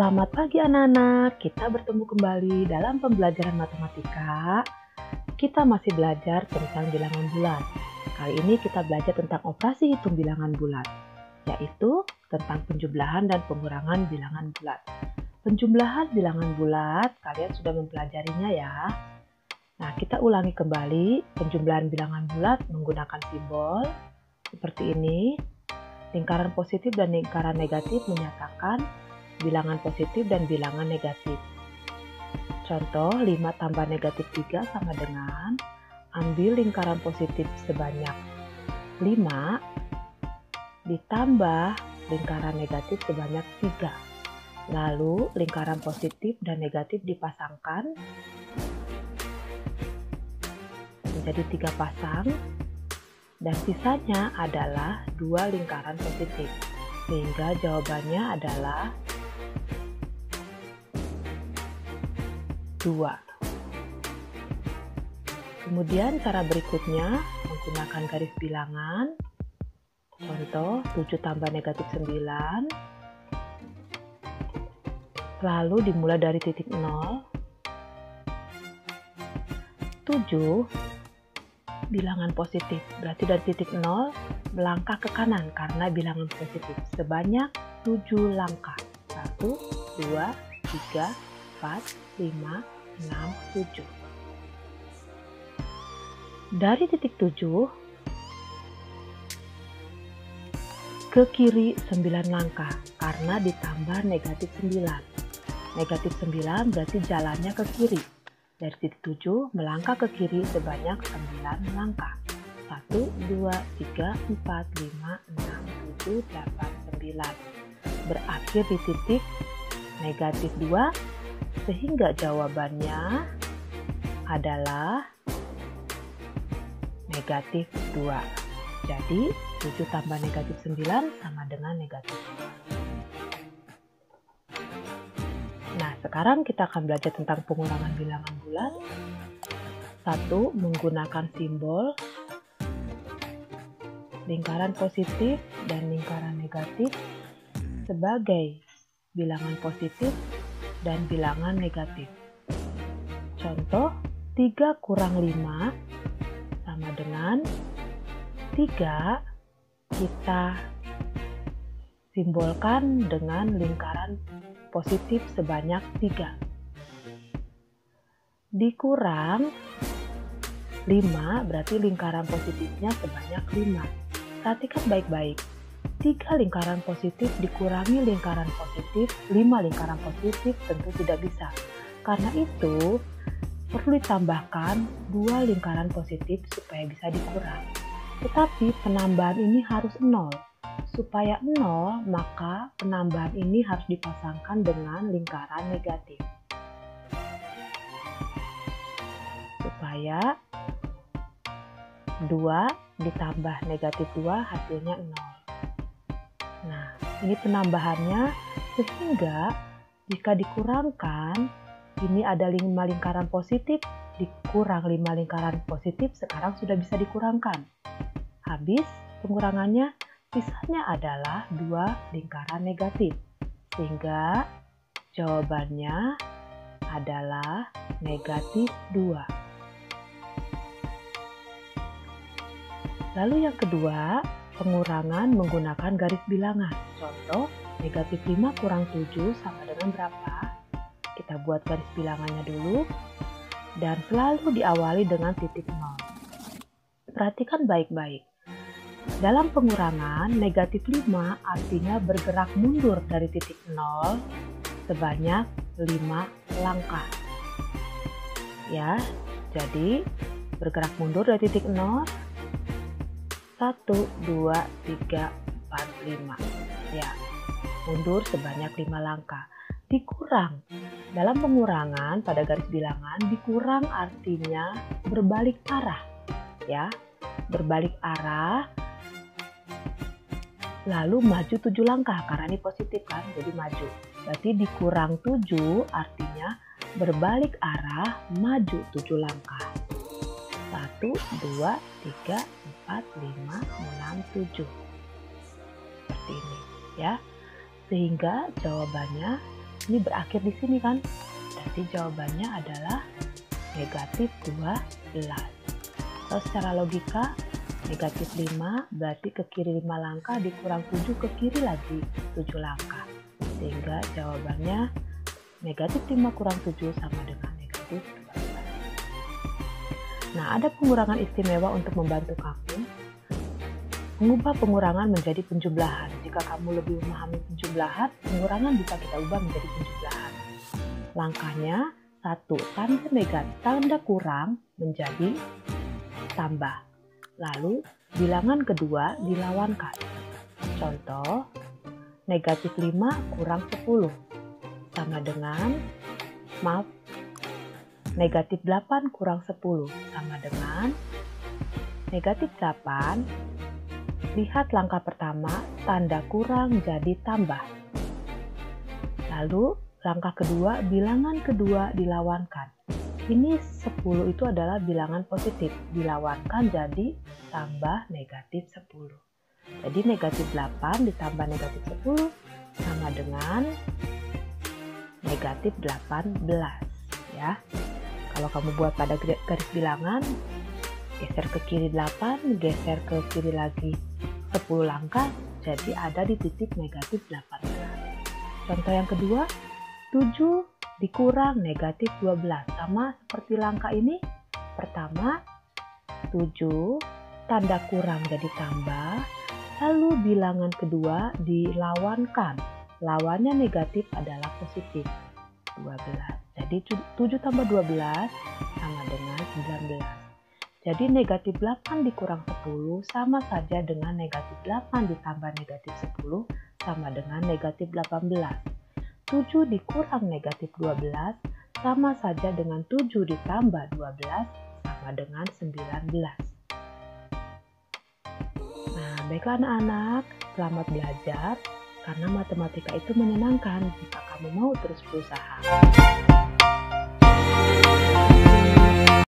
Selamat pagi anak-anak, kita bertemu kembali dalam pembelajaran matematika. Kita masih belajar tentang bilangan bulat. Kali ini kita belajar tentang operasi hitung bilangan bulat, yaitu tentang penjumlahan dan pengurangan bilangan bulat. Penjumlahan bilangan bulat, kalian sudah mempelajarinya ya. Nah, kita ulangi kembali penjumlahan bilangan bulat menggunakan simbol seperti ini. Lingkaran positif dan lingkaran negatif menyatakan bilangan positif dan bilangan negatif. Contoh, 5 tambah negatif 3 sama dengan ambil lingkaran positif sebanyak 5 ditambah lingkaran negatif sebanyak 3. Lalu lingkaran positif dan negatif dipasangkan menjadi 3 pasang dan sisanya adalah 2 lingkaran positif. Sehingga jawabannya adalah 2. Kemudian cara berikutnya menggunakan garis bilangan. Contoh 7 tambah negatif 9. Lalu dimulai dari titik 0. 7 bilangan positif. Berarti dari titik 0 melangkah ke kanan karena bilangan positif. Sebanyak 7 langkah. 1, 2, 3, 4, 5, 6, 7. Dari titik 7 ke kiri 9 langkah karena ditambah negatif 9. Negatif 9 berarti jalannya ke kiri. Dari titik 7 melangkah ke kiri sebanyak 9 langkah. 1, 2, 3, 4, 5, 6, 7, 8, 9. Berakhir di titik negatif 2. Sehingga jawabannya adalah negatif 2. Jadi 7 tambah negatif 9 sama dengan negatif 2. Nah, sekarang kita akan belajar tentang pengurangan bilangan bulat. 1. Menggunakan simbol lingkaran positif dan lingkaran negatif sebagai bilangan positif dan bilangan negatif. Contoh, 3 kurang 5 sama dengan 3 kita simbolkan dengan lingkaran positif sebanyak 3. Dikurang 5 berarti lingkaran positifnya sebanyak 5. Perhatikan baik-baik. 3 lingkaran positif dikurangi lingkaran positif, 5 lingkaran positif tentu tidak bisa. Karena itu, perlu ditambahkan 2 lingkaran positif supaya bisa dikurang. Tetapi penambahan ini harus 0. Supaya 0, maka penambahan ini harus dipasangkan dengan lingkaran negatif. Supaya 2 ditambah negatif 2 hasilnya 0. Nah, ini penambahannya sehingga jika dikurangkan, ini ada 5 lingkaran positif, dikurang 5 lingkaran positif, sekarang sudah bisa dikurangkan. Habis pengurangannya, sisanya adalah 2 lingkaran negatif. Sehingga jawabannya adalah negatif 2. Lalu yang kedua, pengurangan menggunakan garis bilangan. Contoh, negatif 5 kurang 7 sama dengan berapa? Kita buat garis bilangannya dulu. Dan selalu diawali dengan titik 0. Perhatikan baik-baik. Dalam pengurangan, negatif 5 artinya bergerak mundur dari titik 0 sebanyak 5 langkah. Ya, jadi bergerak mundur dari titik 0. 1, 2, 3, 4, 5. Ya, mundur sebanyak 5 langkah. Dikurang. Dalam pengurangan pada garis bilangan, dikurang artinya berbalik arah. Ya, berbalik arah. Lalu maju 7 langkah, karena ini positif kan, jadi maju. Berarti dikurang 7 artinya berbalik arah, maju 7 langkah. 1, 2, 3, 4, 5, 6, 7. Seperti ini ya. Sehingga jawabannya ini berakhir di sini kan? Berarti jawabannya adalah negatif 12. Atau secara logika, negatif 5 berarti ke kiri 5 langkah dikurang 7 ke kiri lagi 7 langkah. Sehingga jawabannya negatif 5 kurang 7 sama dengan negatif 12. Nah, ada pengurangan istimewa untuk membantu kamu mengubah pengurangan menjadi penjumlahan. Jika kamu lebih memahami penjumlahan, pengurangan bisa kita ubah menjadi penjumlahan. Langkahnya, 1. Tanda kurang menjadi tambah. Lalu, bilangan kedua dilawankan. Contoh, negatif 5 kurang 10 sama dengan, negatif 8 kurang 10 sama dengan, negatif 8. Lihat langkah pertama, tanda kurang jadi tambah. Lalu, langkah kedua, bilangan kedua dilawankan. Ini 10 itu adalah bilangan positif, dilawankan jadi tambah negatif 10. Jadi negatif 8 ditambah negatif 10 sama dengan negatif 18. Ya. Kalau kamu buat pada garis bilangan, geser ke kiri 8, geser ke kiri lagi 10 langkah, jadi ada di titik negatif 18. Contoh yang kedua, 7 dikurang negatif 12. Sama seperti langkah ini, pertama 7, tanda kurang jadi tambah, lalu bilangan kedua dilawankan. Lawannya negatif adalah positif, 12. Jadi 7 tambah 12 sama dengan 19. Jadi negatif 8 dikurang 10 sama saja dengan negatif 8 ditambah negatif 10 sama dengan negatif 18. 7 dikurang negatif 12 sama saja dengan 7 ditambah 12 sama dengan 19. Nah, baiklah anak-anak, selamat belajar karena matematika itu menyenangkan jika kamu mau terus berusaha.